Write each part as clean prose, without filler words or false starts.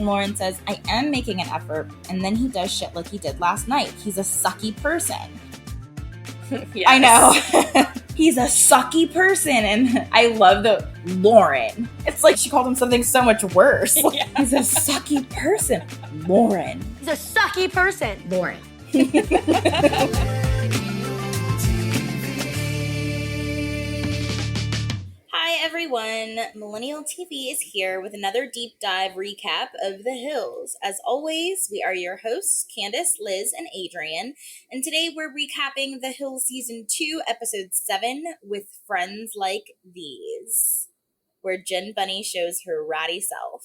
And Lauren says, I am making an effort, and then he does shit like he did last night. He's a sucky person. Yes. I know. He's a sucky person. And I love the Lauren. It's like she called him something so much worse. Yeah. He's a sucky person. Lauren. He's a sucky person. Lauren. Hi everyone, Millennial TV is here with another deep dive recap of The Hills. As always, we are your hosts, Candace, Liz, and Adrian, and today we're recapping The Hills Season 2, Episode 7, with Friends Like These, where Jen Bunny shows her ratty self.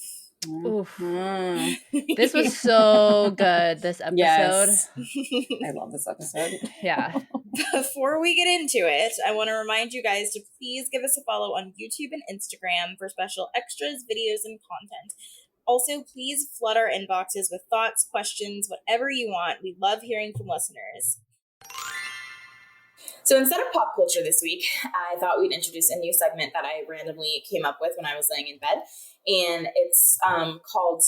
This was so good, this episode. Yes. I love this episode. Yeah. Before we get into it, I want to remind you guys to please give us a follow on YouTube and Instagram for special extras, videos, and content. Also, please flood our inboxes with thoughts, questions, whatever you want. We love hearing from listeners. So instead of pop culture this week, I thought we'd introduce a new segment that I randomly came up with when I was laying in bed. And it's called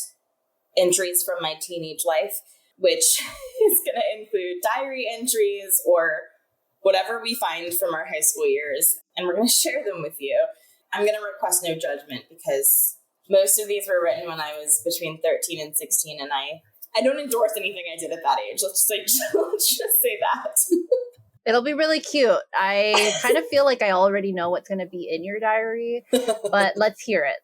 Entries from My Teenage Life, which is going to include diary entries or whatever we find from our high school years. And we're going to share them with you. I'm going to request no judgment because most of these were written when I was between 13 and 16. And I don't endorse anything I did at that age. Let's just say that. It'll be really cute. I kind of feel like I already know what's going to be in your diary, but let's hear it.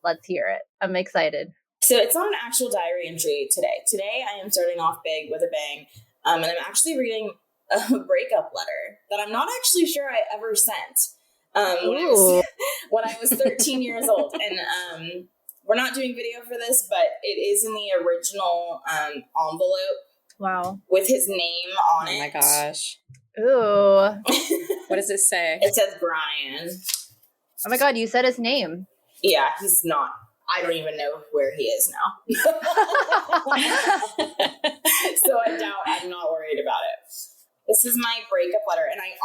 I'm excited. So it's not an actual diary entry today. Today I am starting off big with a bang, and I'm actually reading a breakup letter that I'm not actually sure I ever sent when I was 13 years old. And we're not doing video for this, but it is in the original envelope. Wow. With his name on it. Oh my gosh. Ooh. What does it say? It says Brian. Oh my God, you said his name. Yeah, he's not. I don't even know where he is now. So I'm not worried about it. This is my breakup letter. And I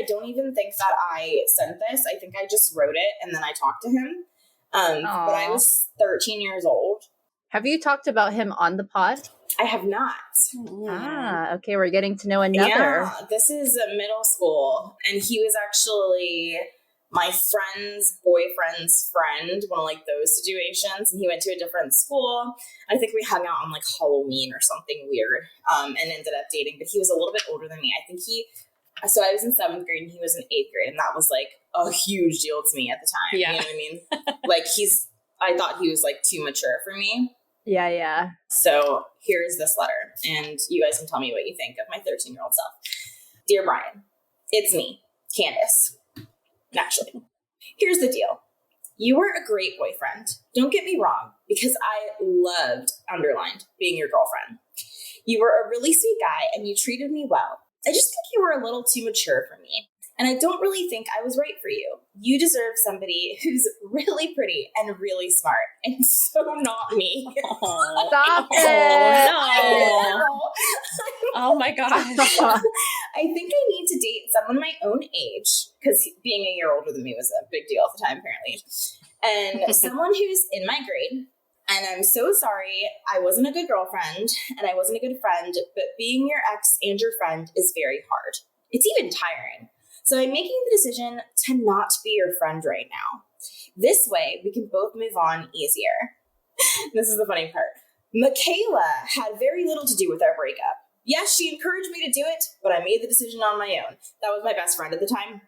don't even think that I sent this. I think I just wrote it and then I talked to him. But I was 13 years old. Have you talked about him on the pod? I have not. Okay. We're getting to know another. Yeah, this is middle school. And he was actually my friend's boyfriend's friend, one of like those situations. And he went to a different school. I think we hung out on like Halloween or something weird and ended up dating. But he was a little bit older than me. I think so I was in 7th grade and he was in 8th grade. And that was like a huge deal to me at the time. Yeah. You know what I mean? Like I thought he was like too mature for me. Yeah. So here's this letter, and you guys can tell me what you think of my 13-year-old self. Dear Brian, it's me, Candace. Naturally. Here's the deal. You were a great boyfriend. Don't get me wrong, because I loved, underlined, being your girlfriend. You were a really sweet guy, and you treated me well. I just think you were a little too mature for me. And I don't really think I was right for you. You deserve somebody who's really pretty and really smart. And so not me. Stop it. Oh, no. Oh my gosh. I think I need to date someone my own age, because being a year older than me was a big deal at the time, apparently. And someone who's in my grade. And I'm so sorry. I wasn't a good girlfriend and I wasn't a good friend, but being your ex and your friend is very hard. It's even tiring. So I'm making the decision to not be your friend right now. This way, we can both move on easier. This is the funny part. Michaela had very little to do with our breakup. Yes, she encouraged me to do it, but I made the decision on my own. That was my best friend at the time.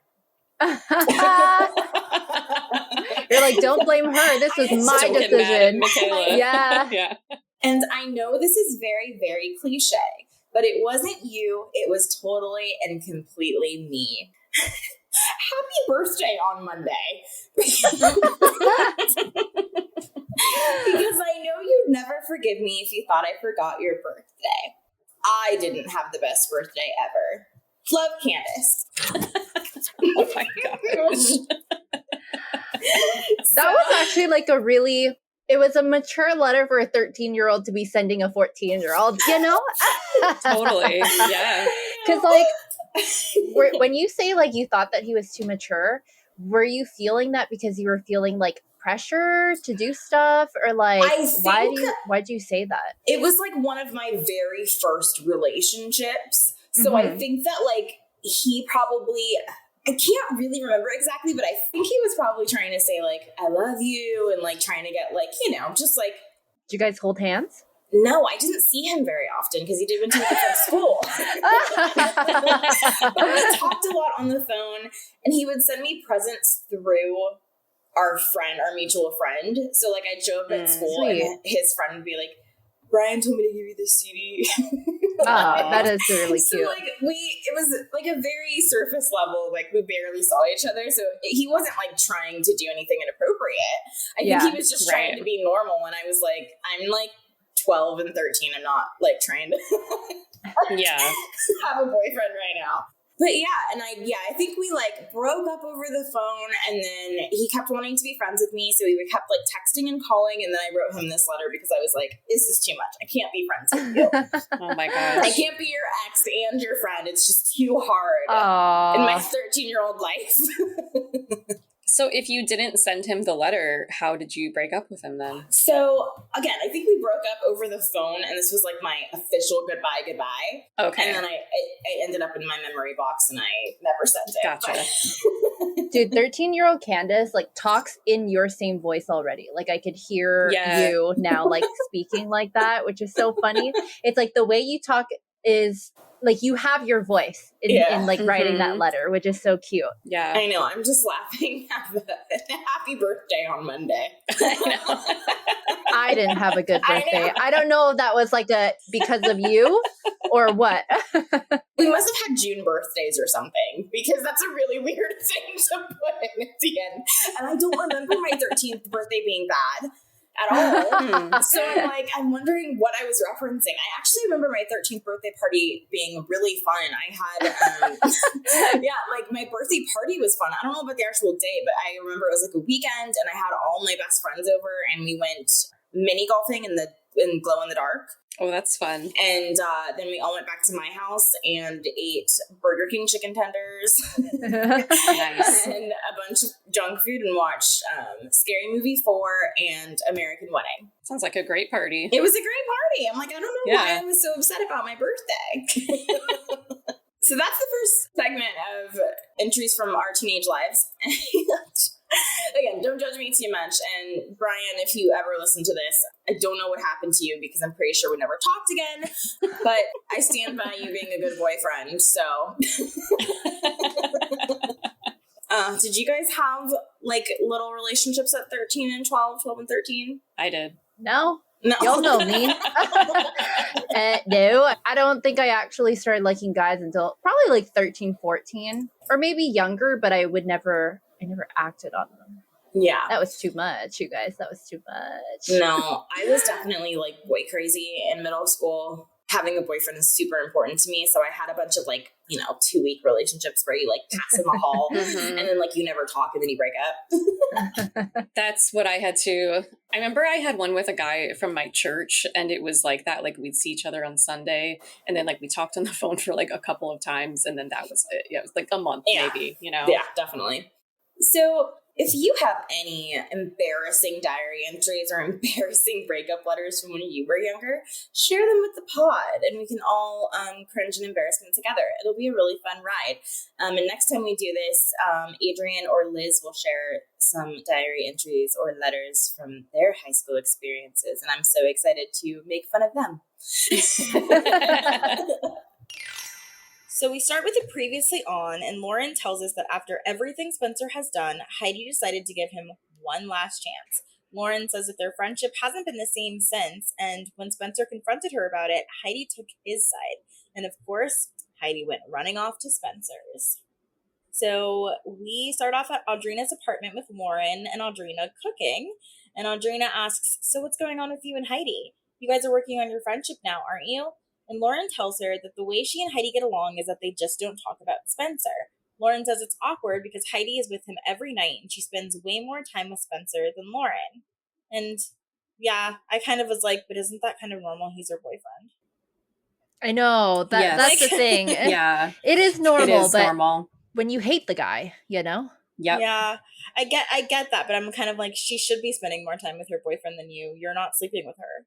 You're like, don't blame her. This was my decision. Michaela. Yeah. And I know this is very, very cliche, but it wasn't you. It was totally and completely me. Happy birthday on Monday. Because I know you'd never forgive me if you thought I forgot your birthday. I didn't have the best birthday ever. Love, Candace. Oh my gosh. That was actually like it was a mature letter for a 13-year-old to be sending a 14-year-old, you know? Totally. Yeah. Because like, when you say like you thought that he was too mature, were you feeling that because you were feeling like pressure to do stuff, or like why'd you say that? It was like one of my very first relationships. So I think that like he probably, I can't really remember exactly, but I think he was probably trying to say like, I love you, and like trying to get like, you know, just like. Did you guys hold hands? No, I didn't see him very often because he went to a different school. But we talked a lot on the phone, and he would send me presents through our mutual friend. So like I'd show up at school sweet. And his friend would be like, Brian told me to give you this CD. That is really cute. So like it was like a very surface level, like we barely saw each other. So he wasn't like trying to do anything inappropriate. I think he was just trying to be normal. And I was like, I'm like 12 and 13. I'm not like trying to have a boyfriend right now. But I think we like broke up over the phone, and then he kept wanting to be friends with me. So we kept like texting and calling. And then I wrote him this letter because I was like, this is too much. I can't be friends with you. Oh my gosh. I can't be your ex and your friend. It's just too hard in my 13-year-old life. So if you didn't send him the letter, how did you break up with him then? So again, I think we broke up over the phone, and this was like my official goodbye. Okay. And then I ended up in my memory box, and I never sent it. Gotcha. Dude, 13-year-old Candace like talks in your same voice already. Like I could hear you now like speaking like that, which is so funny. It's like the way you talk is like you have your voice in like writing that letter, which is so cute. Yeah, I know. I'm just laughing. Happy birthday on Monday. I didn't have a good birthday. I don't know if that was like because of you or what. We must have had June birthdays or something, because that's a really weird thing to put in at the end. And I don't remember my 13th birthday being bad at all. So I'm wondering what I was referencing. I actually remember my 13th birthday party being really fun. I had, my birthday party was fun. I don't know about the actual day, but I remember it was like a weekend, and I had all my best friends over, and we went mini golfing in glow in the dark. Oh, that's fun. And then we all went back to my house and ate Burger King chicken tenders Nice. and a bunch of junk food, and watched Scary Movie 4 and American Wedding. Sounds like a great party. It was a great party. I'm like, I don't know why I was so upset about my birthday. So that's the first segment of entries from our teenage lives. Again, don't judge me too much. And Brian, if you ever listen to this, I don't know what happened to you, because I'm pretty sure we never talked again. But I stand by you being a good boyfriend. So, did you guys have like little relationships at 13 and 12 and 13? I did. No. Y'all know me. No, I don't think I actually started liking guys until probably like 13, 14, or maybe younger, but I never acted on them. Yeah. That was too much, you guys. That was too much. No, I was definitely like boy crazy in middle school. Having a boyfriend is super important to me. So I had a bunch of 2-week relationships where you pass in the hall and then you never talk and then you break up. That's what I had too. I remember I had one with a guy from my church, and it was like that. We'd see each other on Sunday, and then we talked on the phone for a couple of times, and then that was it. Yeah, it was a month maybe, Yeah, definitely. So if you have any embarrassing diary entries or embarrassing breakup letters from when you were younger, share them with the pod, and we can all cringe and embarrassment together. It'll be a really fun ride. And next time we do this, Adrian or Liz will share some diary entries or letters from their high school experiences, and I'm so excited to make fun of them. So we start with the previously on, and Lauren tells us that after everything Spencer has done, Heidi decided to give him one last chance. Lauren says that their friendship hasn't been the same since, and when Spencer confronted her about it, Heidi took his side. And of course, Heidi went running off to Spencer's. So we start off at Audrina's apartment with Lauren and Audrina cooking. And Audrina asks, so what's going on with you and Heidi? You guys are working on your friendship now, aren't you? And Lauren tells her that the way she and Heidi get along is that they just don't talk about Spencer. Lauren says it's awkward because Heidi is with him every night and she spends way more time with Spencer than Lauren. And yeah, I kind of was like, but isn't that kind of normal? He's her boyfriend. I know. That's the thing. Yeah. It is normal, it is but normal. When you hate the guy, Yep. Yeah, I get that, but I'm kind of like, she should be spending more time with her boyfriend than you. You're not sleeping with her.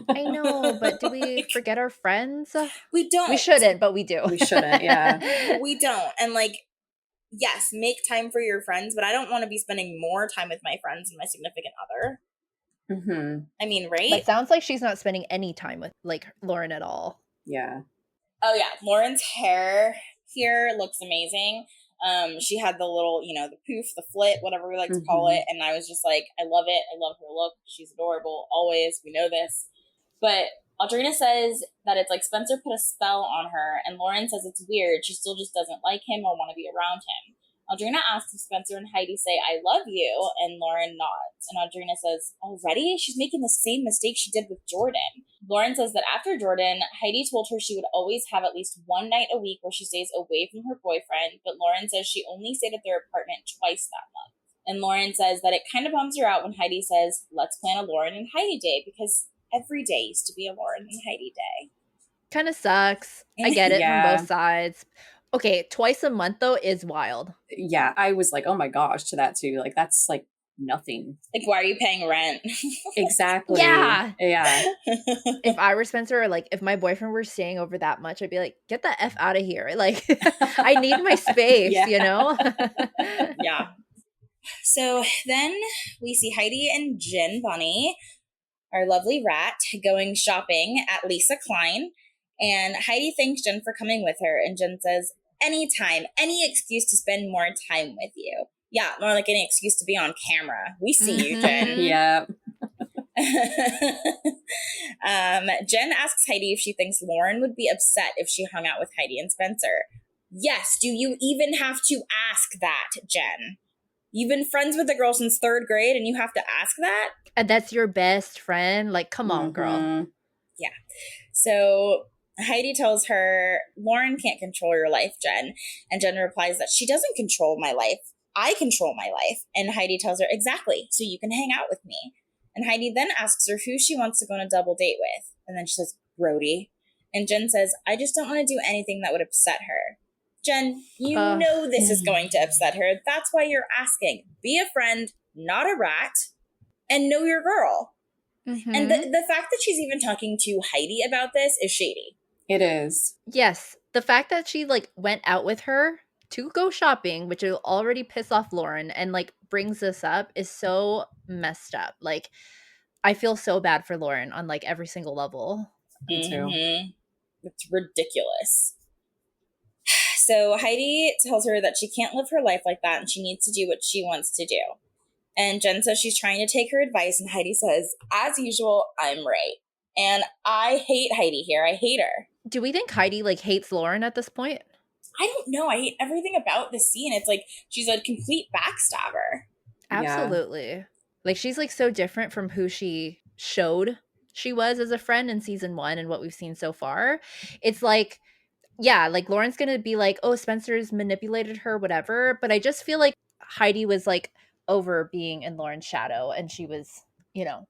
I know, but do we forget our friends? We don't. We shouldn't, but we do. We shouldn't, yeah. We don't. And like, yes, make time for your friends, but I don't want to be spending more time with my friends than my significant other. Mm-hmm. I mean, right? But sounds like she's not spending any time with like Lauren at all. Yeah. Oh yeah, Lauren's hair here looks amazing. She had the little, the poof, the flit, whatever we like to call it, and I was just like, I love it. I love her look. She's adorable, always. We know this. But Audrina says that it's like Spencer put a spell on her, and Lauren says it's weird. She still just doesn't like him or want to be around him. Audrina asks if Spencer and Heidi say, I love you, and Lauren nods. And Audrina says, already? She's making the same mistake she did with Jordan. Lauren says that after Jordan, Heidi told her she would always have at least one night a week where she stays away from her boyfriend, but Lauren says she only stayed at their apartment twice that month. And Lauren says that it kind of bums her out when Heidi says, let's plan a Lauren and Heidi day, because every day used to be a Lauren and Heidi day. Kind of sucks. I get it from both sides. Okay, twice a month though is wild. Yeah, I was like, oh my gosh, to that too. Like, that's like nothing. Like, why are you paying rent? Exactly. Yeah. If I were Spencer, or like if my boyfriend were staying over that much, I'd be like, get the F out of here. Like, I need my space, you know? Yeah. So then we see Heidi and Jen Bunny, our lovely rat, going shopping at Lisa Klein. And Heidi thanks Jen for coming with her. And Jen says, anytime, any excuse to spend more time with you. Yeah, more like any excuse to be on camera. We see you, Jen. Yeah. Jen asks Heidi if she thinks Lauren would be upset if she hung out with Heidi and Spencer. Yes, do you even have to ask that, Jen? You've been friends with the girl since 3rd grade and you have to ask that? And that's your best friend? Like, come on, girl. Yeah. So Heidi tells her, Lauren can't control your life, Jen. And Jen replies that she doesn't control my life. I control my life. And Heidi tells her, exactly, so you can hang out with me. And Heidi then asks her who she wants to go on a double date with. And then she says, Brody. And Jen says, I just don't want to do anything that would upset her. Jen, you know this is going to upset her. That's why you're asking. Be a friend, not a rat, and know your girl. Mm-hmm. And the fact that she's even talking to Heidi about this is shady. It is. Yes. The fact that she like went out with her to go shopping, which will already piss off Lauren, and like brings this up is so messed up. Like, I feel so bad for Lauren on like every single level. Me too. It's ridiculous. So Heidi tells her that she can't live her life like that and she needs to do what she wants to do. And Jen says she's trying to take her advice, and Heidi says, as usual, I'm right. And I hate Heidi here. I hate her. Do we think Heidi like hates Lauren at this point? I don't know. I hate everything about this scene. It's like she's a complete backstabber. Absolutely. Yeah. Like, she's like so different from who she showed she was as a friend in season 1 and what we've seen so far. It's like, yeah, like Lauren's gonna be like, oh, Spencer's manipulated her, whatever. But I just feel like Heidi was like over being in Lauren's shadow, and she was, you know,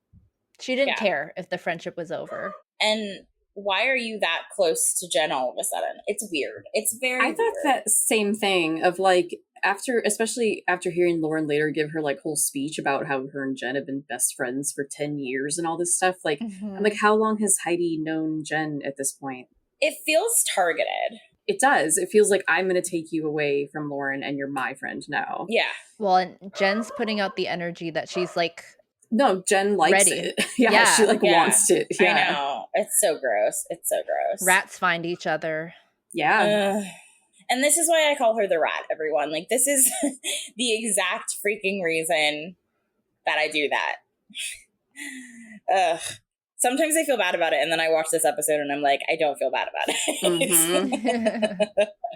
she didn't care if the friendship was over. And why are you that close to Jen all of a sudden? It's weird. It's very I thought that same thing of like, especially after hearing Lauren later give her like whole speech about how her and Jen have been best friends for 10 years and all this stuff. Like, I'm like, how long has Heidi known Jen at this point? It feels targeted. It does. It feels like I'm going to take you away from Lauren and you're my friend now. Yeah. Well, and Jen's putting out the energy that she's like, no, Jen likes it. Yeah, she like wants it. Yeah. I know. It's so gross. It's so gross. Rats find each other. Yeah. And this is why I call her the rat, everyone. Like, this is the exact freaking reason that I do that. Ugh. Sometimes I feel bad about it, and then I watch this episode and I'm like, I don't feel bad about it.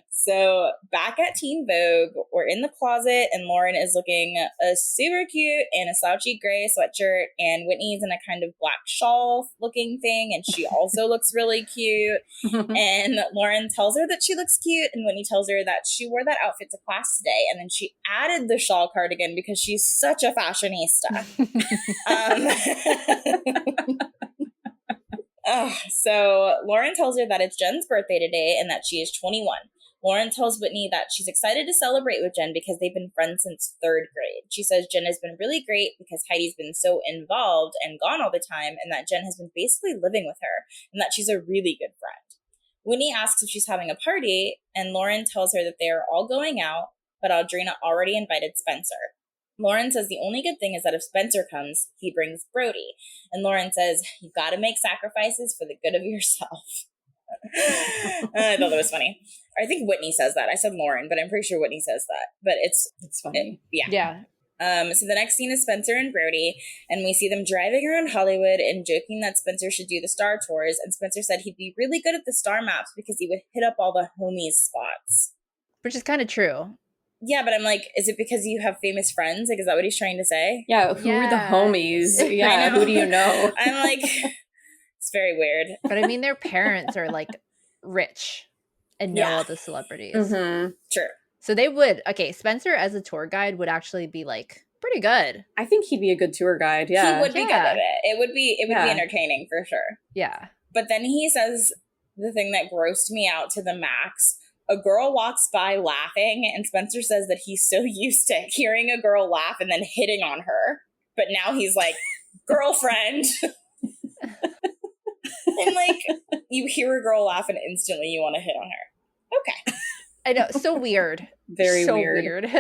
So back at Teen Vogue, we're in the closet, and Lauren is looking super cute in a slouchy gray sweatshirt, and Whitney's in a kind of black shawl looking thing, and she also looks really cute. And Lauren tells her that she looks cute, and Whitney tells her that she wore that outfit to class today, and then she added the shawl cardigan because she's such a fashionista. So Lauren tells her that it's Jen's birthday today and that she is 21. Lauren tells Whitney that she's excited to celebrate with Jen because they've been friends since 3rd grade. She says Jen has been really great because Heidi's been so involved and gone all the time, and that Jen has been basically living with her, and that she's a really good friend. Whitney asks if she's having a party, and Lauren tells her that they are all going out, but Audrina already invited Spencer. Lauren says the only good thing is that if Spencer comes, he brings Brody. And Lauren says, you've got to make sacrifices for the good of yourself. I thought that was funny. I think Whitney says that. I said Lauren, but I'm pretty sure Whitney says that. But it's funny. Yeah. So the next scene is Spencer and Brody, and we see them driving around Hollywood and joking that Spencer should do the star tours. And Spencer said he'd be really good at the star maps because he would hit up all the homies spots. Which is kind of true. Yeah, but I'm like, is it because you have famous friends? Like, is that what he's trying to say? Yeah, who are the homies? Yeah, who do you know? I'm like, it's very weird. But I mean, their parents are like rich and know all the celebrities. Mm-hmm. True. So they would, Spencer as a tour guide would actually be like pretty good. I think he'd be a good tour guide. Yeah. He would be good at it. It would be entertaining for sure. Yeah. But then he says the thing that grossed me out to the max. A girl walks by laughing, and Spencer says that he's so used to hearing a girl laugh and then hitting on her. But now he's like, girlfriend. And like, you hear a girl laugh and instantly you want to hit on her. Okay. I know. So weird. Very weird.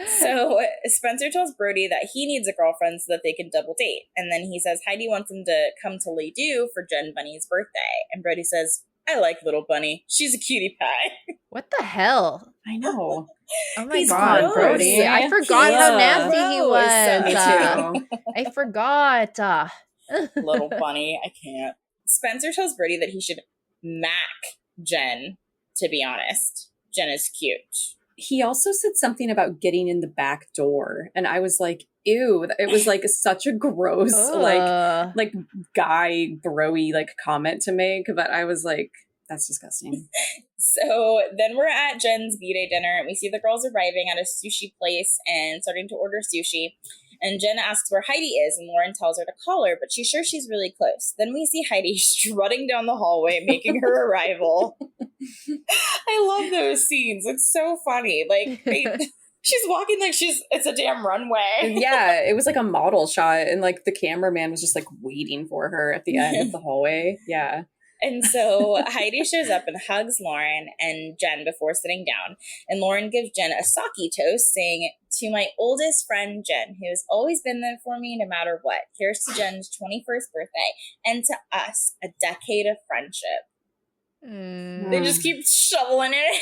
So Spencer tells Brody that he needs a girlfriend so that they can double date. And then he says Heidi wants him to come to Lay Do for Jen Bunny's birthday. And Brody says, I like little Bunny. She's a cutie pie. What the hell? I know. Oh my God, Brody. I forgot how nasty he was. Me too. I forgot. Little Bunny. I can't. Spencer tells Brody that he should mac Jen, to be honest. Jen is cute. He also said something about getting in the back door. And I was like, ew. It was like such a gross, like guy bro-y like comment to make. But I was like, that's disgusting. So then we're at Jen's B-Day dinner and we see the girls arriving at a sushi place and starting to order sushi. And Jen asks where Heidi is, and Lauren tells her to call her, but she's sure she's really close. Then we see Heidi strutting down the hallway, making her arrival. I love those scenes. It's so funny. Like, she's walking like it's a damn runway. Yeah, it was like a model shot, and like the cameraman was just like waiting for her at the end of the hallway. Yeah. And so Heidi shows up and hugs Lauren and Jen before sitting down. And Lauren gives Jen a Sucky toast, saying, to my oldest friend, Jen, who has always been there for me no matter what. Here's to Jen's 21st birthday. And to us, a decade of friendship. They just keep shoveling it.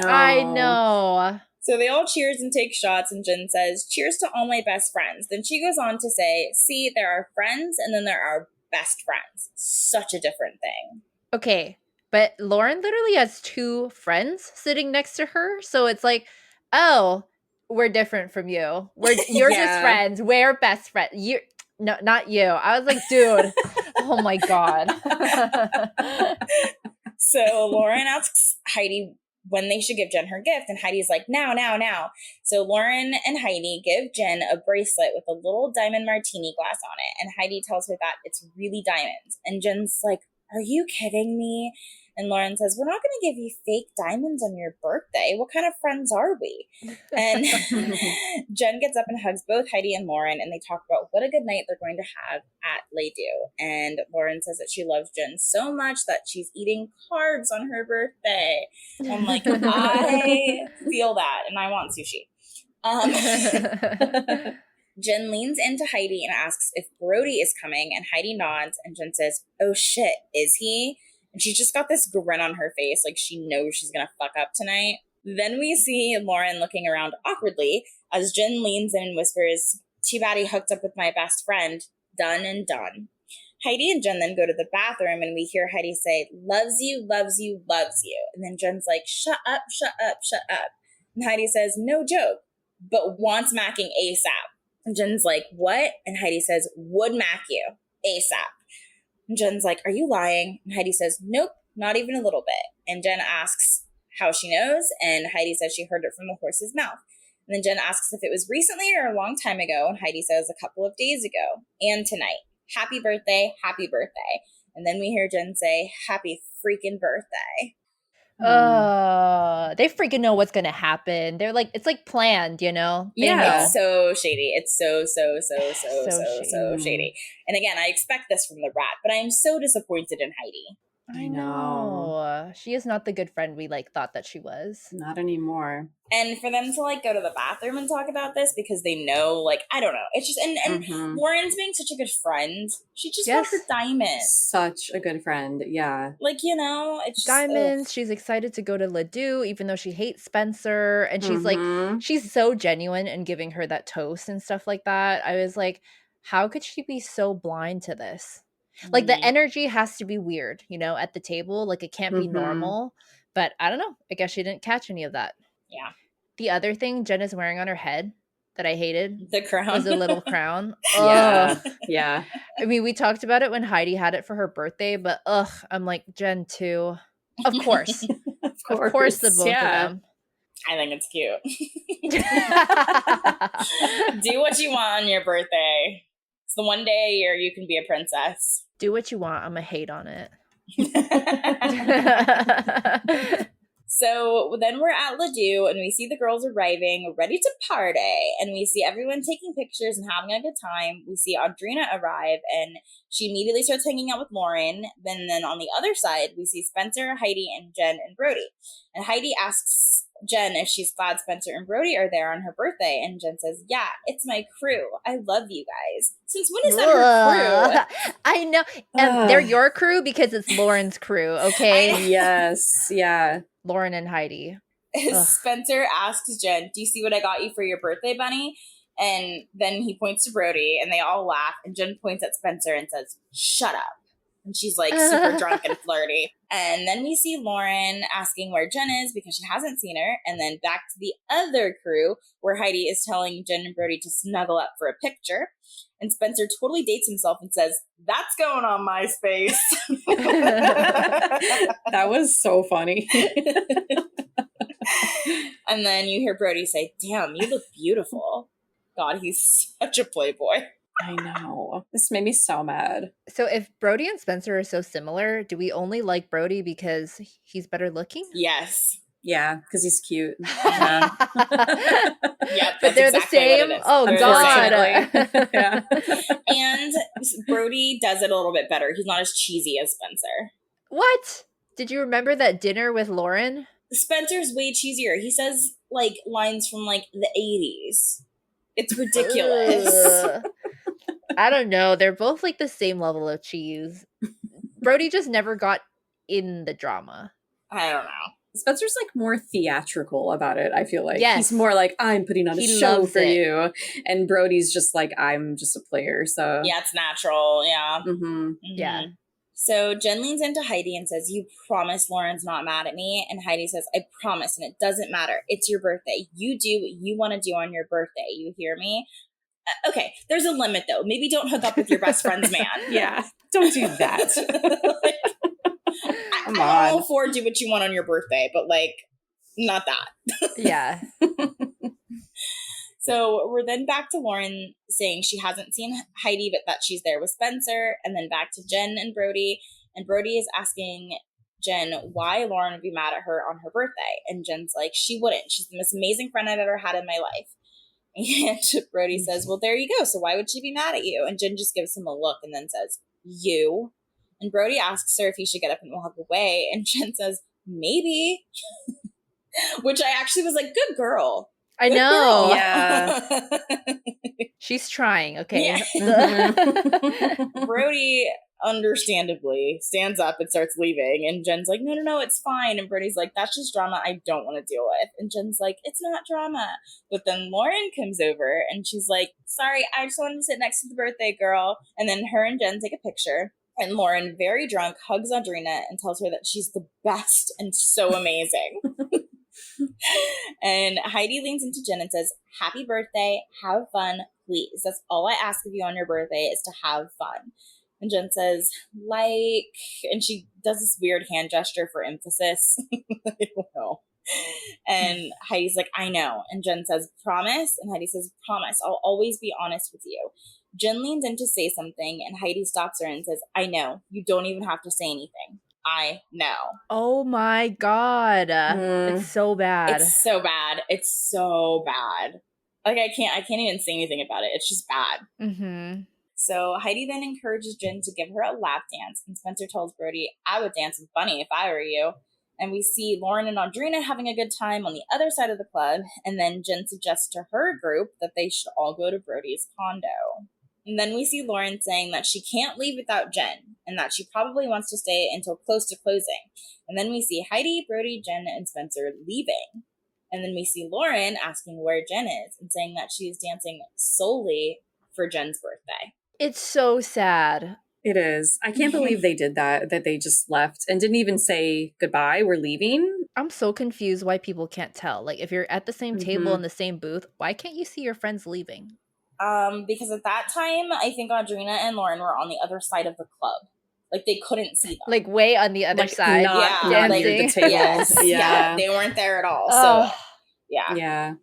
I know. So they all cheers and take shots, and Jen says, cheers to all my best friends. Then she goes on to say, see, there are friends, and then there are best friends. Such a different thing. Okay, but Lauren literally has 2 friends sitting next to her, so it's like, oh, we're different from you. You're just friends. We're best friends. You, no, not you. I was like, dude, oh my God. So Lauren asks Heidi when they should give Jen her gift, and Heidi's like, now. So Lauren and Heidi give Jen a bracelet with a little diamond martini glass on it, and Heidi tells her that it's really diamonds. And Jen's like, are you kidding me? And Lauren says, we're not going to give you fake diamonds on your birthday. What kind of friends are we? And Jen gets up and hugs both Heidi and Lauren, and they talk about what a good night they're going to have at Lay Do. And Lauren says that she loves Jen so much that she's eating carbs on her birthday. I'm like, I feel that, and I want sushi. Jen leans into Heidi and asks if Brody is coming, and Heidi nods, and Jen says, oh shit, is he? And she's just got this grin on her face, like she knows she's going to fuck up tonight. Then we see Lauren looking around awkwardly as Jen leans in and whispers, too bad he hooked up with my best friend. Done and done. Heidi and Jen then go to the bathroom, and we hear Heidi say, loves you, loves you, loves you. And then Jen's like, shut up, shut up, shut up. And Heidi says, no joke, but wants macking ASAP. And Jen's like, what? And Heidi says, would mac you ASAP. And Jen's like, are you lying? And Heidi says, nope, not even a little bit. And Jen asks how she knows, and Heidi says she heard it from the horse's mouth. And then Jen asks if it was recently or a long time ago, and Heidi says a couple of days ago, and tonight. Happy birthday, happy birthday. And then we hear Jen say, happy freaking birthday. They freaking know what's gonna happen. They're like, it's like planned, you know? They know. It's so shady. It's so So shady. And again, I expect this from the rat, but I am so disappointed in Heidi. I know. She is not the good friend we like thought that she was. Not anymore. And for them to like go to the bathroom and talk about this because they know, like, I don't know. It's just, and Lauren's being such a good friend. She just got her diamonds. Such a good friend. Yeah. Like, you know, it's just, diamonds. She's excited to go to Ledoux, even though she hates Spencer. And she's like, she's so genuine in giving her that toast and stuff like that. I was like, how could she be so blind to this? Like, the energy has to be weird, you know, at the table. Like, it can't be normal. But I don't know. I guess she didn't catch any of that. Yeah. The other thing Jen is wearing on her head that I hated, the crown, was a little crown. Yeah. I mean, we talked about it when Heidi had it for her birthday, but I'm like, Jen too. Of course. Of course, the both of them. I think it's cute. Do what you want on your birthday. It's the one day a year you can be a princess. Do what you want. I'm going to hate on it. So then we're at Ledoux and we see the girls arriving, ready to party. And we see everyone taking pictures and having a good time. We see Audrina arrive and she immediately starts hanging out with Lauren. Then on the other side, we see Spencer, Heidi, and Jen and Brody. And Heidi asks Jen if she's glad Spencer and Brody are there on her birthday. And Jen says, yeah, it's my crew. I love you guys. Since when is that her crew? I know. They're your crew because it's Lauren's crew, okay? Yes. Yeah. Lauren and Heidi. Spencer asks Jen, do you see what I got you for your birthday, bunny? And then he points to Brody and they all laugh. And Jen points at Spencer and says, shut up. And she's like super drunk and flirty. And then we see Lauren asking where Jen is because she hasn't seen her. And then back to the other crew where Heidi is telling Jen and Brody to snuggle up for a picture. And Spencer totally dates himself and says, that's going on MySpace. That was so funny. And then you hear Brody say, damn, you look beautiful. God, he's such a playboy. I know. This made me so mad. So if Brody and Spencer are so similar, do we only like Brody because he's better looking? Yes. Yeah, because he's cute. Yeah. Yep, but they're the same. Oh, God. Yeah. And Brody does it a little bit better. He's not as cheesy as Spencer. What? Did you remember that dinner with Lauren? Spencer's way cheesier. He says like lines from like the 80s. It's ridiculous. I don't know. They're both like the same level of cheese. Brody just never got in the drama. I don't know. Spencer's like more theatrical about it, I feel like. Yes. He's more like, I'm putting on a show for you. And Brody's just like, I'm just a player, so. Yeah, it's natural, yeah. Yeah. So Jen leans into Heidi and says, you promise Lauren's not mad at me? And Heidi says, I promise, and it doesn't matter. It's your birthday. You do what you want to do on your birthday. You hear me? Okay, there's a limit, though. Maybe don't hook up with your best friend's man. Yeah, don't do that. I'm all for do what you want on your birthday, but, like, not that. Yeah. So we're then back to Lauren saying she hasn't seen Heidi, but that she's there with Spencer. And then back to Jen and Brody. And Brody is asking Jen why Lauren would be mad at her on her birthday. And Jen's like, she wouldn't. She's the most amazing friend I've ever had in my life. And Brody says, well, there you go. So why would she be mad at you? And Jen just gives him a look and then says, you. And Brody asks her if he should get up and walk away. And Jen says, maybe. Which I actually was like, good girl. I know. Yeah. She's trying, okay? Yeah. Brody, understandably, stands up and starts leaving. And Jen's like, no, it's fine. And Brody's like, that's just drama I don't want to deal with. And Jen's like, it's not drama. But then Lauren comes over and she's like, sorry, I just wanted to sit next to the birthday girl. And then her and Jen take a picture. And Lauren, very drunk, hugs Audrina and tells her that she's the best and so amazing. And Heidi leans into Jen and says, happy birthday, have fun, please. That's all I ask of you on your birthday is to have fun. And Jen says, like, and she does this weird hand gesture for emphasis. I don't know. And Heidi's like, I know. And Jen says, promise? And Heidi says, promise, I'll always be honest with you. Jen leans in to say something, and Heidi stops her and says, I know. You don't even have to say anything. I know. Oh my God. It's so bad. It's so bad. It's so bad. Like, I can't even say anything about it. It's just bad. Mm-hmm. So Heidi then encourages Jen to give her a lap dance, and Spencer tells Brody, I would dance with Bunny if I were you. And we see Lauren and Audrina having a good time on the other side of the club, and then Jen suggests to her group that they should all go to Brody's condo. And then we see Lauren saying that she can't leave without Jen, and that she probably wants to stay until close to closing. And then we see Heidi, Brody, Jen, and Spencer leaving. And then we see Lauren asking where Jen is, and saying that she is dancing solely for Jen's birthday. It's so sad. It is. I can't believe they did that they just left and didn't even say goodbye, we're leaving. I'm so confused why people can't tell. Like, if you're at the same table in the same booth, why can't you see your friends leaving? Because at that time, I think Audrina and Lauren were on the other side of the club. Like, they couldn't see them. Like, way on the other side. Not near the table. Yes, yeah. They weren't there at all. So, yeah. Yeah.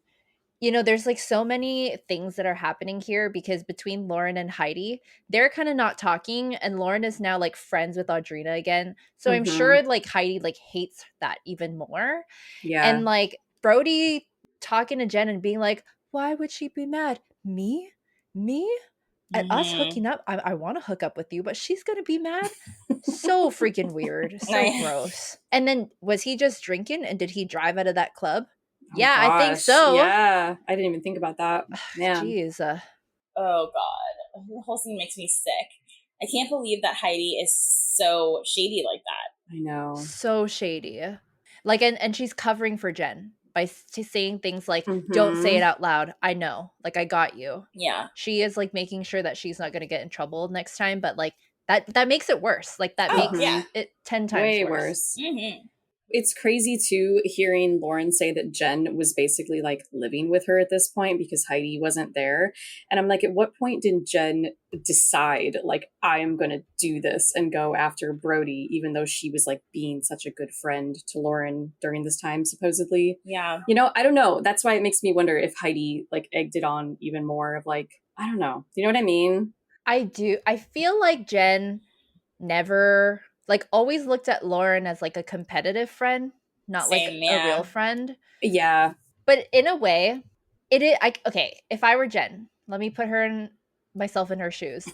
You know, there's like so many things that are happening here because between Lauren and Heidi, they're kind of not talking, and Lauren is now like friends with Audrina again. So I'm sure like Heidi like hates that even more. Yeah. And like Brody talking to Jen and being like, why would she be mad? Me? At us hooking up? I want to hook up with you, but she's going to be mad? So freaking weird. So gross. And then was he just drinking and did he drive out of that club? Yeah, I think so. Yeah, I didn't even think about that. Man. Jeez. Oh, God. The whole scene makes me sick. I can't believe that Heidi is so shady like that. I know. So shady. Like, and she's covering for Jen by saying things like, don't say it out loud. I know. Like, I got you. Yeah. She is, like, making sure that she's not going to get in trouble next time. But, like, that makes it worse. Like, that makes it 10 times way worse. Mm-hmm. It's crazy, too, hearing Lauren say that Jen was basically, like, living with her at this point because Heidi wasn't there. And I'm like, at what point did Jen decide, like, I am going to do this and go after Brody, even though she was, like, being such a good friend to Lauren during this time, supposedly? Yeah. You know, I don't know. That's why it makes me wonder if Heidi, like, egged it on even more of, like, I don't know. You know what I mean? I do. I feel like Jen never... like, always looked at Lauren as, like, a competitive friend, not, a real friend. Yeah. But in a way, it is, okay, if I were Jen, let me put myself in her shoes.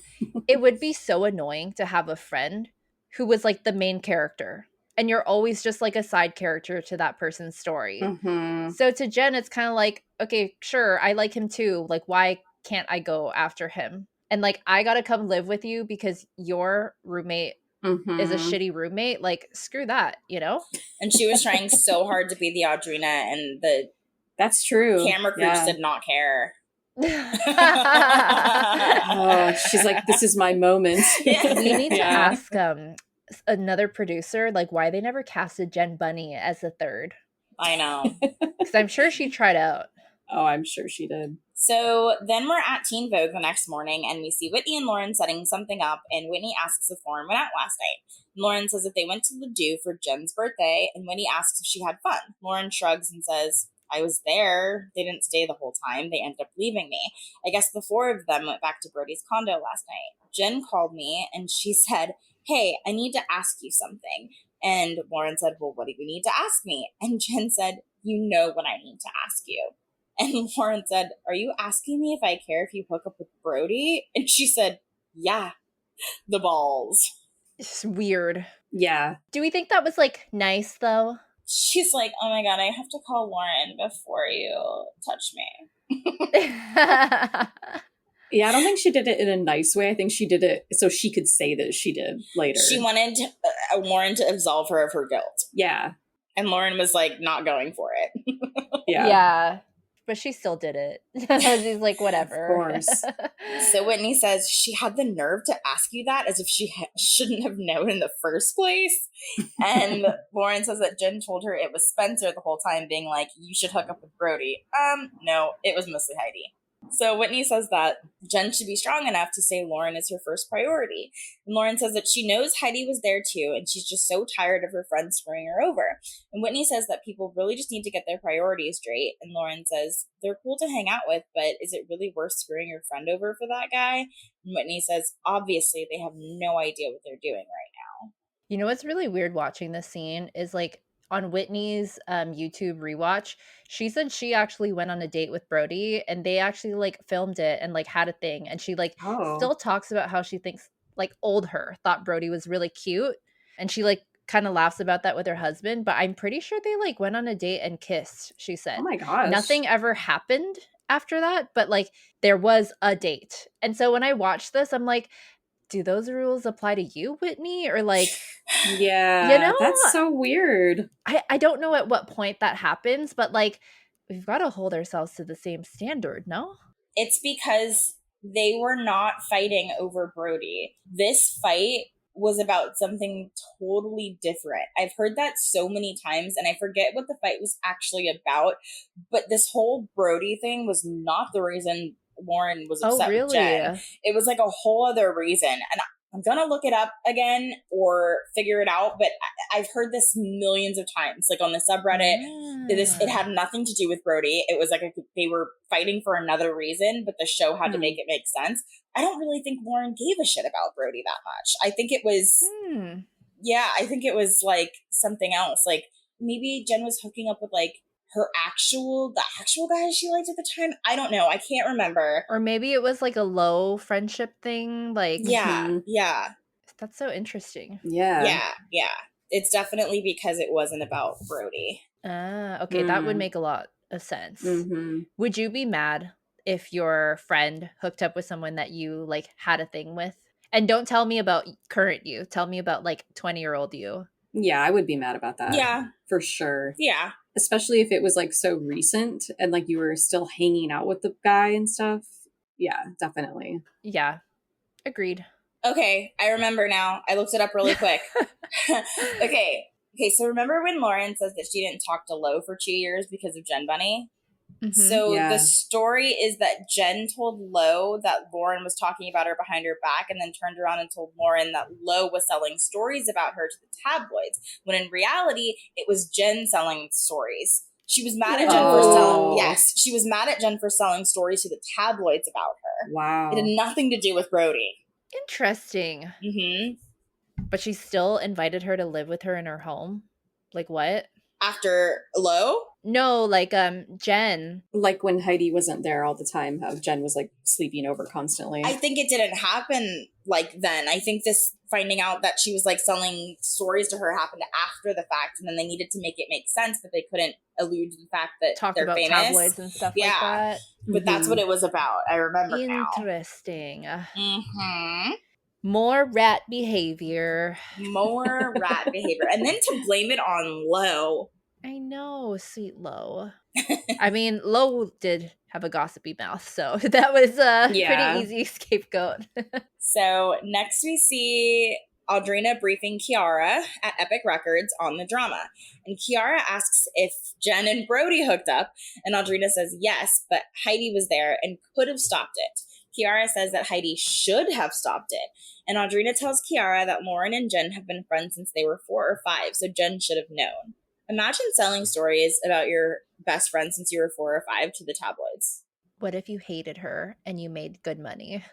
It would be so annoying to have a friend who was, like, the main character. And you're always just, like, a side character to that person's story. Mm-hmm. So to Jen, it's kind of like, okay, sure, I like him too. Like, why can't I go after him? And, like, I gotta come live with you because your roommate is a shitty roommate. Like, screw that, you know? And she was trying so hard to be the Audrina, and the that's true. Camera crews did not care. She's like, this is my moment. We need to ask another producer, like, why they never casted Jen Bunny as the third. I know. Because I'm sure she tried out. Oh, I'm sure she did. So then we're at Teen Vogue the next morning, and we see Whitney and Lauren setting something up, and Whitney asks if Lauren went out last night. Lauren says that they went to the Dew for Jen's birthday, and Whitney asks if she had fun. Lauren shrugs and says, I was there. They didn't stay the whole time. They ended up leaving me. I guess the four of them went back to Brody's condo last night. Jen called me, and she said, hey, I need to ask you something. And Lauren said, well, what do you need to ask me? And Jen said, you know what I need to ask you. And Lauren said, are you asking me if I care if you hook up with Brody? And she said, yeah, the balls. It's weird. Yeah. Do we think that was, like, nice, though? She's like, oh my God, I have to call Lauren before you touch me. Yeah, I don't think she did it in a nice way. I think she did it so she could say that she did later. She wanted Lauren to absolve her of her guilt. Yeah. And Lauren was, like, not going for it. Yeah. Yeah. But she still did it. She's like, whatever. Of course. So Whitney says she had the nerve to ask you that as if she shouldn't have known in the first place. And Lauren says that Jen told her it was Spencer the whole time, being like, you should hook up with Brody. No, it was mostly Heidi. So Whitney says that Jen should be strong enough to say Lauren is her first priority. And Lauren says that she knows Heidi was there too, and she's just so tired of her friends screwing her over. And Whitney says that people really just need to get their priorities straight. And Lauren says, they're cool to hang out with, but is it really worth screwing your friend over for that guy? And Whitney says, obviously they have no idea what they're doing right now. You know what's really weird watching this scene is like on Whitney's YouTube rewatch, she said she actually went on a date with Brody and they actually like filmed it and like had a thing. And she like still talks about how she thinks like old her thought Brody was really cute. And she like kind of laughs about that with her husband. But I'm pretty sure they like went on a date and kissed, she said. Oh my gosh. Nothing ever happened after that, but like there was a date. And so when I watched this, I'm like, do those rules apply to you, Whitney? Or like, yeah, you know, that's so weird. I don't know at what point that happens, but like, we've got to hold ourselves to the same standard, no? It's because they were not fighting over Brody. This fight was about something totally different. I've heard that so many times and I forget what the fight was actually about, but this whole Brody thing was not the reason Lauren was upset with Jen. It was like a whole other reason. And I'm gonna look it up again or figure it out, but I've heard this millions of times, like on the subreddit. It had nothing to do with Brody. It was like they were fighting for another reason, but the show had to make it make sense. I don't really think Lauren gave a shit about Brody that much. I think it was, I think it was like something else. Like maybe Jen was hooking up with like the actual guy she liked at the time. I don't know. I can't remember. Or maybe it was like a low friendship thing. Like, yeah. That's so interesting. Yeah. It's definitely because it wasn't about Brody. Okay, that would make a lot of sense. Would you be mad if your friend hooked up with someone that you like had a thing with? And don't tell me about current you. Tell me about like 20-year-old you. Yeah, I would be mad about that. Yeah. For sure. Yeah. Especially if it was like so recent and like you were still hanging out with the guy and stuff. Yeah, definitely. Yeah. Agreed. Okay, I remember now. I looked it up really quick. Okay, so remember when Lauren says that she didn't talk to Lo for 2 years because of Jen Bunny? So the story is that Jen told Lo that Lauren was talking about her behind her back and then turned around and told Lauren that Lo was selling stories about her to the tabloids, when in reality, it was Jen selling stories. She was mad at Jen for selling, she was mad at Jen for selling stories to the tabloids about her. Wow. It had nothing to do with Brody. Interesting. But she still invited her to live with her in her home? Like what? After Lo? No, like Jen. Like when Heidi wasn't there all the time, how Jen was like sleeping over constantly. I think it didn't happen like then. I think this finding out that she was like selling stories to her happened after the fact, and then they needed to make it make sense, but they couldn't allude to the fact that talk they're about famous. Tabloids and stuff like that. But that's what it was about. I remember Interesting. Now. More rat behavior. And then to blame it on Lo. I know, sweet Lo. I mean, Lo did have a gossipy mouth, so that was a pretty easy scapegoat. So next we see Audrina briefing Kiara at Epic Records on the drama. And Kiara asks if Jen and Brody hooked up, and Audrina says yes, but Heidi was there and could have stopped it. Kiara says that Heidi should have stopped it. And Audrina tells Kiara that Lauren and Jen have been friends since they were 4 or 5, so Jen should have known. Imagine selling stories about your best friend since you were 4 or 5 to the tabloids. What if you hated her and you made good money?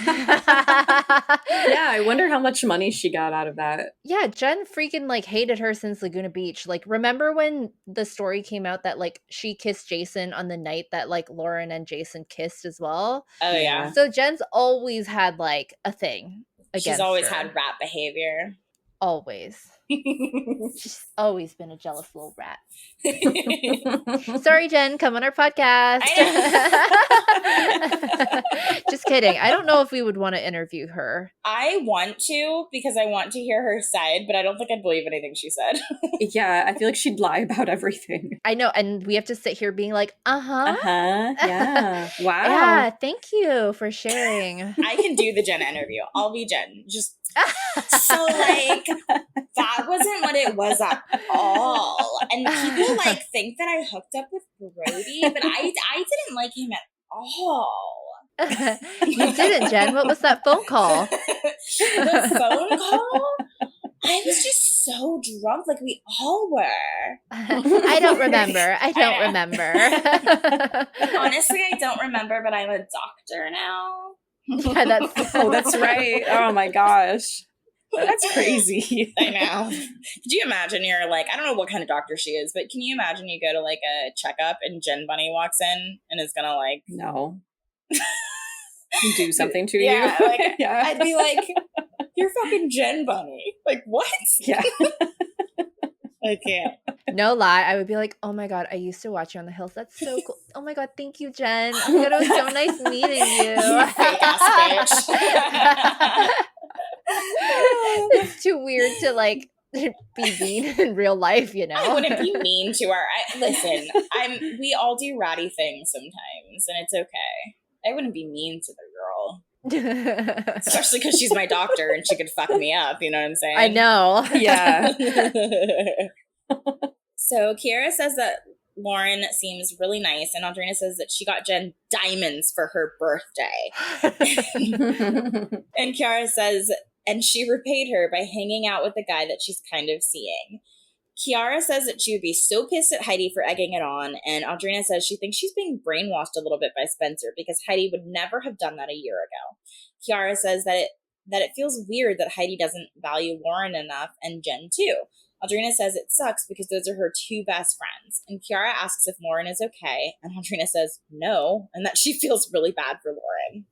Yeah, I wonder how much money she got out of that. Yeah, Jen freaking like hated her since Laguna Beach. Like, remember when the story came out that like she kissed Jason on the night that like Lauren and Jason kissed as well? Oh yeah. So Jen's always had like a thing against her. She's always had rat behavior. Always. She's always been a jealous little rat. Sorry, Jen, come on our podcast. Just kidding. I don't know if we would want to interview her. I want to, because I want to hear her side, but I don't think I'd believe anything she said. Yeah, I feel like she'd lie about everything. I know, and we have to sit here being like, yeah. Wow. Yeah, thank you for sharing. I can do the Jen interview. I'll be Jen. Just so like that wasn't what it was at all. And people like think that I hooked up with Brody, but I didn't like him at all. You didn't, Jen. What was that phone call? The phone call? I was just so drunk, like we all were. I don't remember. Honestly, I don't remember, but I'm a doctor now. Yeah, that's right. Oh my gosh. That's crazy. I know. Could you imagine you're like, I don't know what kind of doctor she is, but can you imagine you go to like a checkup and Jen Bunny walks in and is gonna like No. Do something to yeah, you. Like, yeah. I'd be like, you're fucking Jen Bunny. Like, what? Yeah. I can't. No lie, I would be like, oh my God, I used to watch you on the hills. That's so cool. Oh my God, thank you, Jen. Oh my God, it was so nice meeting you. You fake ass bitch. It's too weird to like be mean in real life, you know? I wouldn't be mean to her. Listen, we all do ratty things sometimes, and it's okay. I wouldn't be mean to the girl. Especially because she's my doctor and she could fuck me up, you know what I'm saying? I know. Yeah. So Kiara says that Lauren seems really nice, and Audrina says that she got Jen diamonds for her birthday. And Kiara says, and she repaid her by hanging out with the guy that she's kind of seeing. Kiara says that she would be so pissed at Heidi for egging it on, and Audrina says she thinks she's being brainwashed a little bit by Spencer because Heidi would never have done that a year ago. Kiara says that it feels weird that Heidi doesn't value Lauren enough, and Jen too. Audrina says it sucks because those are her two best friends, and Kiara asks if Lauren is okay, and Audrina says no, and that she feels really bad for Lauren.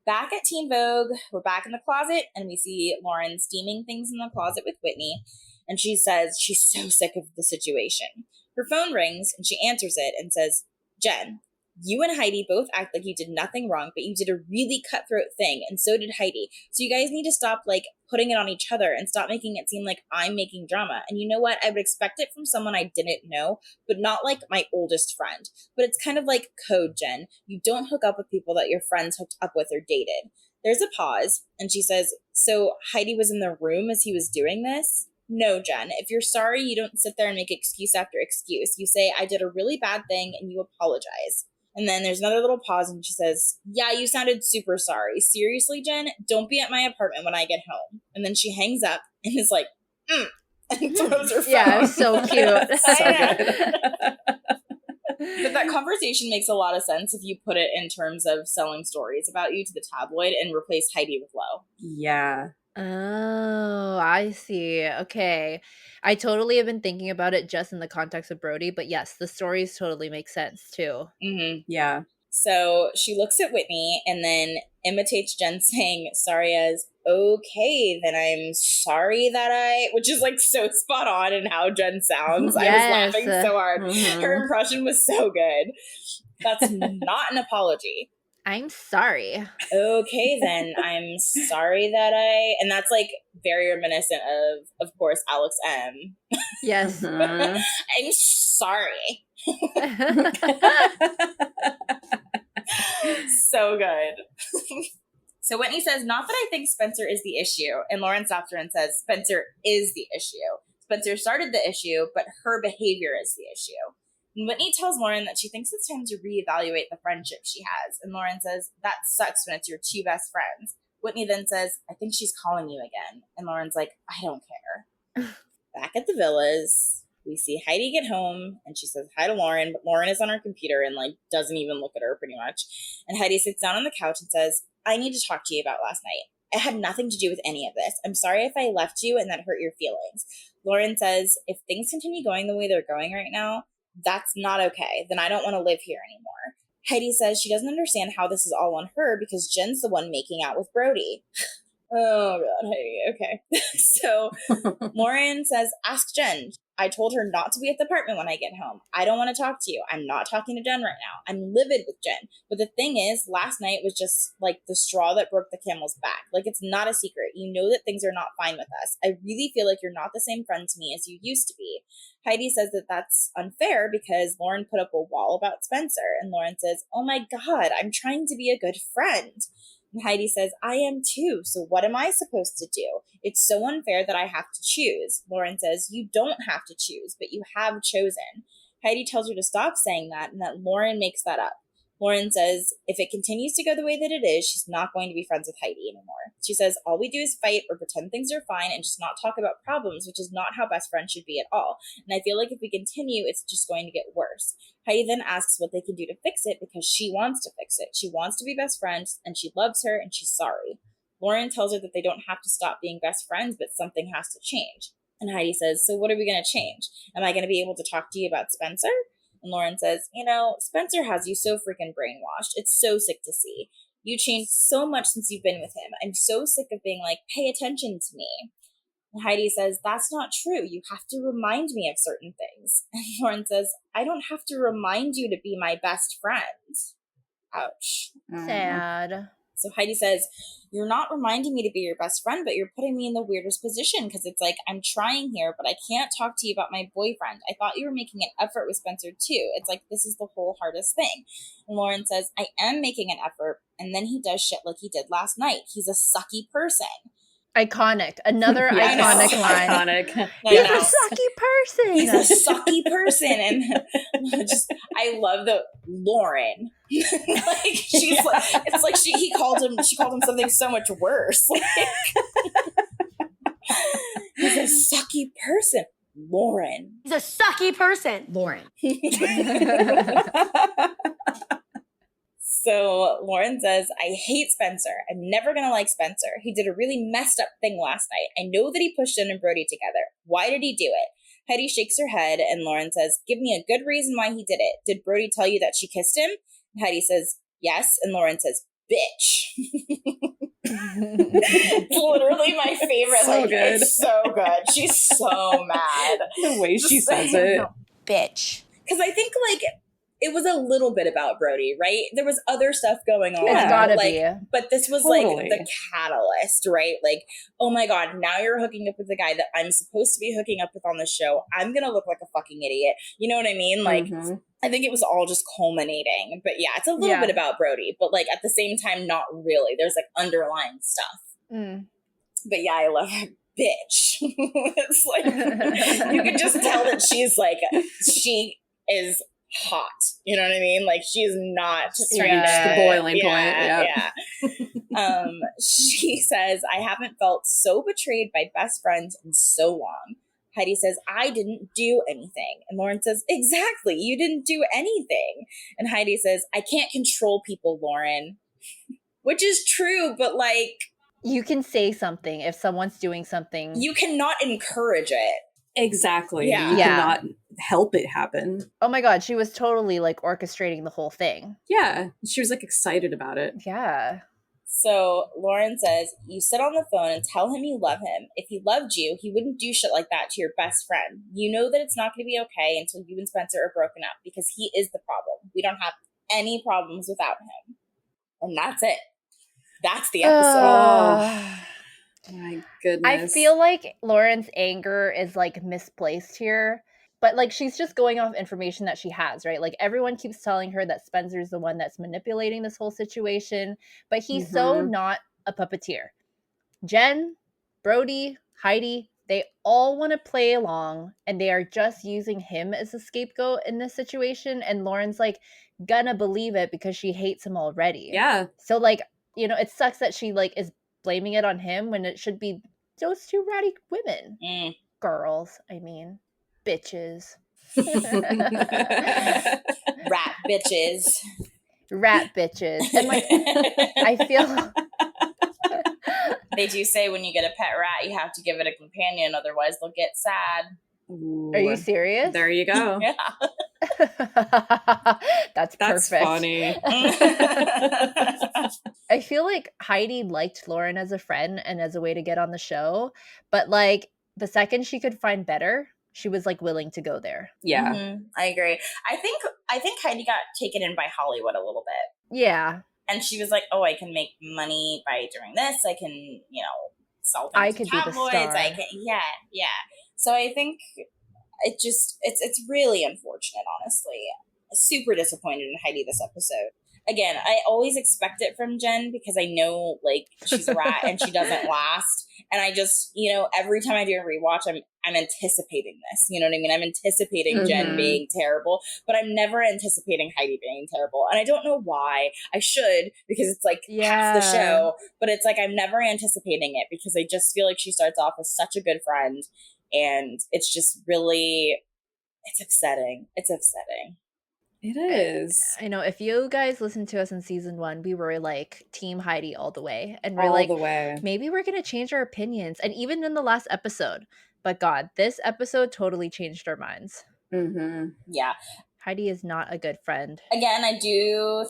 Back at Teen Vogue, we're back in the closet, and we see Lauren steaming things in the closet with Whitney. And she says she's so sick of the situation. Her phone rings and she answers it and says, Jen, you and Heidi both act like you did nothing wrong, but you did a really cutthroat thing, and so did Heidi. So you guys need to stop, like, putting it on each other and stop making it seem like I'm making drama. And you know what? I would expect it from someone I didn't know, but not like my oldest friend. But it's kind of like code, Jen. You don't hook up with people that your friends hooked up with or dated. There's a pause, and she says, so Heidi was in the room as he was doing this? No, Jen, if you're sorry, you don't sit there and make excuse after excuse. You say, I did a really bad thing, and you apologize. And then there's another little pause, and she says, yeah, you sounded super sorry. Seriously, Jen, don't be at my apartment when I get home. And then she hangs up and is like, and throws her phone. Yeah, so cute. So good. But that conversation makes a lot of sense if you put it in terms of selling stories about you to the tabloid and replace Heidi with Lo. Yeah. Oh, I see. Okay. I totally have been thinking about it just in the context of Brody, but yes, the stories totally make sense too. Mm-hmm. Yeah. So she looks at Whitney and then imitates Jen saying sorry as, okay, then I'm sorry that which is like so spot on in how Jen sounds. Yes. I was laughing so hard. Mhm. Her impression was so good. That's not an apology. I'm sorry. Okay, then I'm sorry that and that's like very reminiscent of course, Alex M. Yes. Mhm. I'm sorry. So good. So Whitney says, not that I think Spencer is the issue. And Lauren stops her and says, Spencer is the issue. Spencer started the issue, but her behavior is the issue. And Whitney tells Lauren that she thinks it's time to reevaluate the friendship she has. And Lauren says, that sucks when it's your two best friends. Whitney then says, I think she's calling you again. And Lauren's like, I don't care. Back at the villas, we see Heidi get home and she says hi to Lauren, but Lauren is on her computer and like doesn't even look at her pretty much. And Heidi sits down on the couch and says, I need to talk to you about last night. It had nothing to do with any of this. I'm sorry if I left you and that hurt your feelings. Lauren says, if things continue going the way they're going right now, that's not okay. Then I don't want to live here anymore. Heidi says she doesn't understand how this is all on her because Jen's the one making out with Brody. Oh, God, Heidi. Okay. So Lauren says, ask Jen. I told her not to be at the apartment when I get home. I don't want to talk to you. I'm not talking to Jen right now. I'm livid with Jen. But the thing is, last night was just like the straw that broke the camel's back. Like, it's not a secret. You know that things are not fine with us. I really feel like you're not the same friend to me as you used to be. Heidi says that that's unfair because Lauren put up a wall about Spencer. And Lauren says, oh my God, I'm trying to be a good friend. And Heidi says, I am too, so what am I supposed to do? It's so unfair that I have to choose. Lauren says, you don't have to choose, but you have chosen. Heidi tells her to stop saying that and that Lauren makes that up. Lauren says, if it continues to go the way that it is, she's not going to be friends with Heidi anymore. She says, all we do is fight or pretend things are fine and just not talk about problems, which is not how best friends should be at all. And I feel like if we continue, it's just going to get worse. Heidi then asks what they can do to fix it because she wants to fix it. She wants to be best friends and she loves her and she's sorry. Lauren tells her that they don't have to stop being best friends, but something has to change. And Heidi says, so what are we going to change? Am I going to be able to talk to you about Spencer? And Lauren says, Spencer has you so freaking brainwashed. It's so sick to see. You changed so much since you've been with him. I'm so sick of being like, pay attention to me. And Heidi says, that's not true. You have to remind me of certain things. And Lauren says, I don't have to remind you to be my best friend. Ouch. Sad. So Heidi says, you're not reminding me to be your best friend, but you're putting me in the weirdest position because it's like, I'm trying here, but I can't talk to you about my boyfriend. I thought you were making an effort with Spencer too. It's like, this is the whole hardest thing. And Lauren says, I am making an effort. And then he does shit like he did last night. He's a sucky person. Iconic. Another iconic line. Iconic. He's a sucky person. He's a sucky person. And I love the Lauren. Like she's like, it's like she called him something so much worse. Like, he's a sucky person. Lauren. He's a sucky person. Lauren. So Lauren says, I hate Spencer. I'm never going to like Spencer. He did a really messed up thing last night. I know that he pushed Jen and Brody together. Why did he do it? Heidi shakes her head and Lauren says, give me a good reason why he did it. Did Brody tell you that she kissed him? And Heidi says, yes. And Lauren says, bitch. It's literally my favorite. So good. It's so good. She's so mad. The way she says it. Bitch. Because I think it was a little bit about Brody, right? There was other stuff going on. It's gotta be. But this was Totally. the catalyst, right? Like, oh my God, now you're hooking up with the guy that I'm supposed to be hooking up with on the show. I'm going to look like a fucking idiot. You know what I mean? Like, I think it was all just culminating. But yeah, it's a little bit about Brody, but at the same time, not really. There's underlying stuff. But yeah, I love her. Bitch. It's you can just tell that she is hot. You know what I mean? She's not trying to the boiling point. Yeah. She says, I haven't felt so betrayed by best friends in so long. Heidi says, I didn't do anything. And Lauren says, exactly. You didn't do anything. And Heidi says, I can't control people, Lauren. Which is true, but you can say something if someone's doing something. You cannot encourage it. Exactly. Yeah. You cannot help it happen. Oh my God, she was totally orchestrating the whole thing. Yeah. She was excited about it. Yeah. So Lauren says, you sit on the phone and tell him you love him. If he loved you, he wouldn't do shit like that to your best friend. You know that it's not going to be okay until you and Spencer are broken up because he is the problem. We don't have any problems without him. And that's it. That's the episode. My goodness. I feel like Lauren's anger is misplaced here, but she's just going off information that she has, right? Everyone keeps telling her that Spencer's the one that's manipulating this whole situation, but he's so not a puppeteer. Jen, Brody, Heidi, they all want to play along and they are just using him as a scapegoat in this situation. And Lauren's gonna believe it because she hates him already. Yeah. So it sucks that she is blaming it on him when it should be those two ratty women. Girls, I mean. Bitches. Rat bitches. Rat bitches. And I feel... They do say when you get a pet rat, you have to give it a companion, otherwise they'll get sad. Ooh. Are you serious? There you go. Yeah. That's That's perfect. funny. I feel Heidi liked Lauren as a friend and as a way to get on the show, but the second she could find better, she was willing to go there. Yeah. I agree. I think Heidi got taken in by Hollywood a little bit. Yeah. And she was like, oh, I can make money by doing this. I can, sell things I to could be the tabloids. star. Yeah. So I think it's really unfortunate, honestly. Super disappointed in Heidi this episode. Again, I always expect it from Jen because I know she's a rat and she doesn't last. And I just, every time I do a rewatch, I'm anticipating this. You know what I mean? I'm anticipating Jen being terrible, but I'm never anticipating Heidi being terrible. And I don't know why. I should, because it's half the show, but it's I'm never anticipating it because I just feel she starts off as such a good friend. And it's just really, it's upsetting. It's upsetting. It is. I know if you guys listened to us in season 1, we were like Team Heidi all the way. And we're All like, the way. maybe we're going to change our opinions. And even in the last episode. But God, this episode totally changed our minds. Mm-hmm. Yeah. Heidi is not a good friend. Again, I do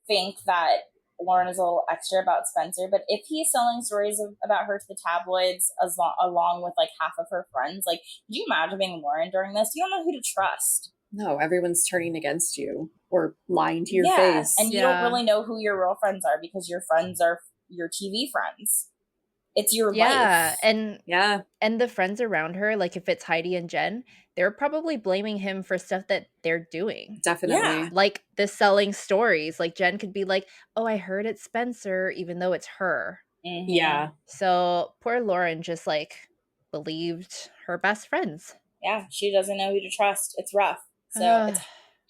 think that Lauren is a little extra about Spencer, but if he's selling stories about her to the tabloids along with like half of her friends, like, could you imagine being Lauren during this? You don't know who to trust. No, everyone's turning against you or lying to your face. And you don't really know who your real friends are because your friends are your TV friends. It's your life. And the friends around her, like if it's Heidi and Jen, they're probably blaming him for stuff that they're doing. Definitely. Yeah. Like the selling stories. Like Jen could be like, oh, I heard it's Spencer, even though it's her. Mm-hmm. Yeah. So poor Lauren just like believed her best friends. Yeah, she doesn't know who to trust. It's rough. So it's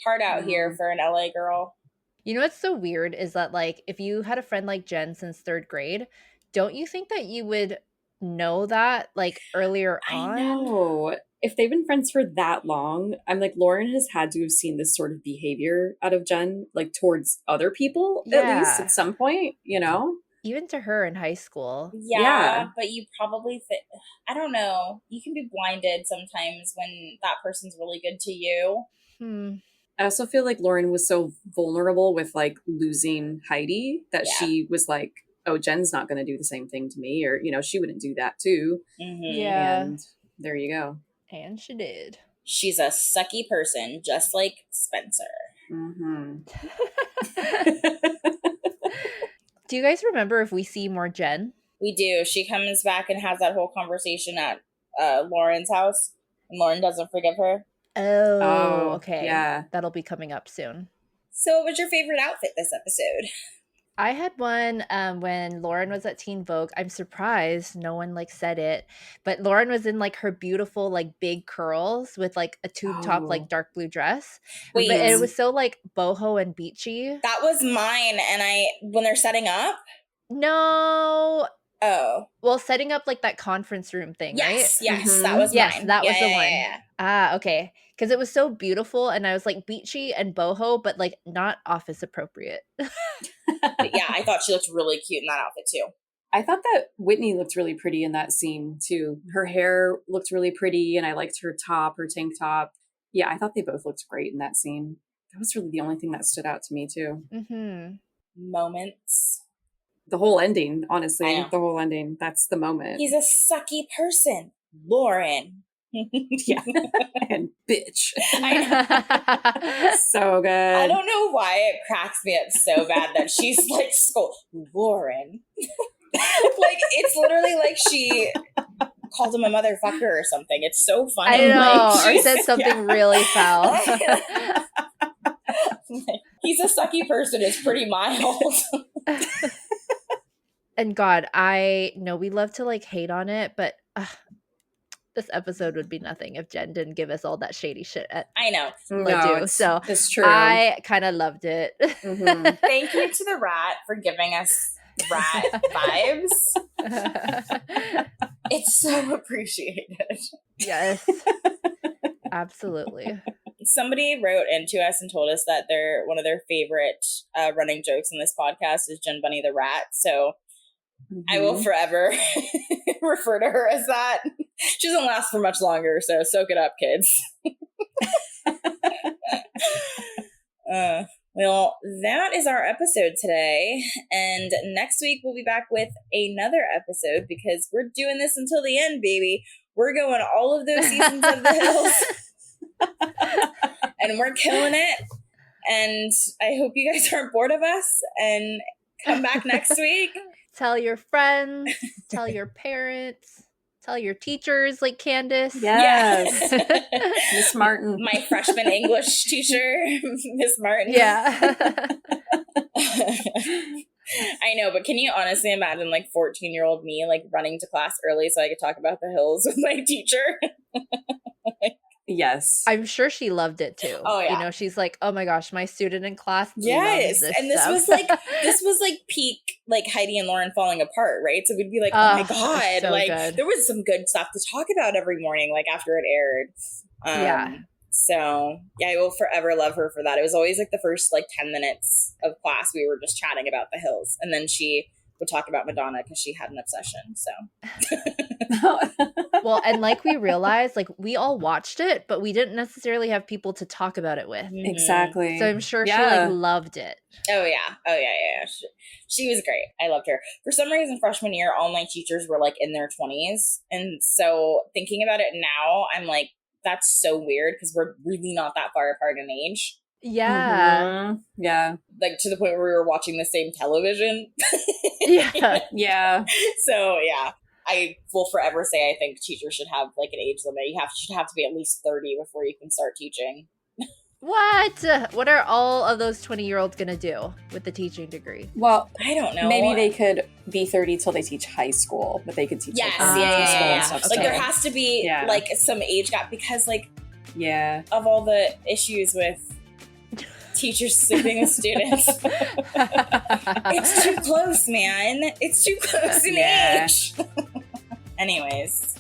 hard out here for an LA girl. You know what's so weird is that like if you had a friend like Jen since 3rd grade, don't you think that you would know that like earlier on? I know. If they've been friends for that long, I'm like, Lauren has had to have seen this sort of behavior out of Jen, like towards other people, at least at some point, you know? Even to her in high school. Yeah. But you probably I don't know. You can be blinded sometimes when that person's really good to you. I also feel like Lauren was so vulnerable with like losing Heidi that she was like, oh, Jen's not going to do the same thing to me, or, you know, she wouldn't do that too. Mm-hmm. Yeah. And there you go. And she did. She's a sucky person, just like Spencer. Mm-hmm. Do you guys remember if we see more Jen? We do. She comes back and has that whole conversation at Lauren's house, and Lauren doesn't forgive her. Oh, okay. Yeah. That'll be coming up soon. So what was your favorite outfit this episode? I had one when Lauren was at Teen Vogue. I'm surprised no one like said it, but Lauren was in like her beautiful like big curls with like a tube top like dark blue dress. Wait, but it was so like boho and beachy. That was mine, and when they're setting up. No. Oh. Well, setting up like that conference room thing, right? Yes, Mm-hmm. that was mine. Yes, that was the one. Yeah. Ah, okay. Because it was so beautiful, and I was like beachy and boho, but like not office appropriate. But yeah, I thought she looked really cute in that outfit too. I thought that Whitney looked really pretty in that scene too. Her hair looked really pretty, and I liked her tank top. Yeah, I thought they both looked great in that scene. That was really the only thing that stood out to me too. Mm-hmm. Moments. The whole ending, honestly. The whole ending. That's the moment. He's a sucky person. Lauren. Yeah. And bitch. I so good. I don't know why it cracks me up so bad that she's like, Lauren. Like, it's literally like she called him a motherfucker or something. It's so funny. I know. Like, or said something really foul. He's a sucky person. It's pretty mild. And God, I know we love to like hate on it, but this episode would be nothing if Jen didn't give us all that shady shit at I know. Ledoux. So it's true. I kind of loved it. Mm-hmm. Thank you to the rat for giving us rat vibes. It's so appreciated. Yes. Absolutely. Somebody wrote into us and told us that one of their favorite running jokes in this podcast is Jen Bunny the rat. So I will forever refer to her as that. She doesn't last for much longer, so soak it up, kids. Well, that is our episode today. And next week we'll be back with another episode because we're doing this until the end, baby. We're going all of those seasons of The Hills. And we're killing it. And I hope you guys aren't bored of us and come back next week. Tell your friends, tell your parents, tell your teachers like Candace. Yes. Miss Martin. My freshman English teacher, Miss Martin. Yeah. I know, but can you honestly imagine like 14-year-old me like running to class early so I could talk about The Hills with my teacher? Yes. I'm sure she loved it too. Oh yeah. You know, she's like, oh my gosh, my student in class. Yes. Loves this And this stuff. was like peak like Heidi and Lauren falling apart, right? So we'd be like, oh my God. So like good. there was some good stuff to talk about every morning, like after it aired. Yeah. So yeah, I will forever love her for that. It was always like the first like 10 minutes of class, we were just chatting about the hills. And then she would talk about Madonna because she had an obsession. So well, and like we realized, like we all watched it, but we didn't necessarily have people to talk about it with. Exactly. So I'm sure she like loved it. Oh yeah. She was great. I loved her. For some reason, freshman year, all my teachers were like in their 20s. And so thinking about it now, I'm like, that's so weird because we're really not that far apart in age. Yeah. Mm-hmm. Yeah. Like to the point where we were watching the same television. Yeah. Yeah. So yeah, I will forever say I think teachers should have like an age limit. You should have to be at least 30 before you can start teaching. What are all of those 20-year-olds going to do with the teaching degree? Well, I don't know. Maybe they could be 30 till they teach high school, but they could teach yes, like yeah. Stuff like there has to be like some age gap because like of all the issues with teachers sleeping with students. It's too close, man. It's too close in age. Anyways.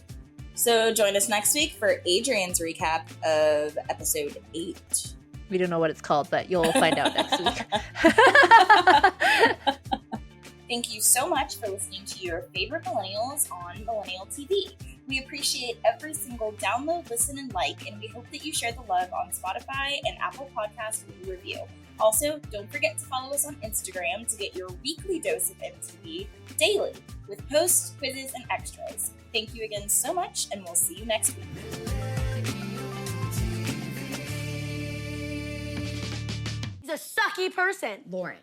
So join us next week for Adrian's recap of episode 8. We don't know what it's called, but you'll find out next week. Thank you so much for listening to your favorite millennials on Millennial TV. We appreciate every single download, listen, and like, and we hope that you share the love on Spotify and Apple Podcasts with a review. Also, don't forget to follow us on Instagram to get your weekly dose of MTV daily with posts, quizzes, and extras. Thank you again so much, and we'll see you next week. He's a sucky person. Lauren.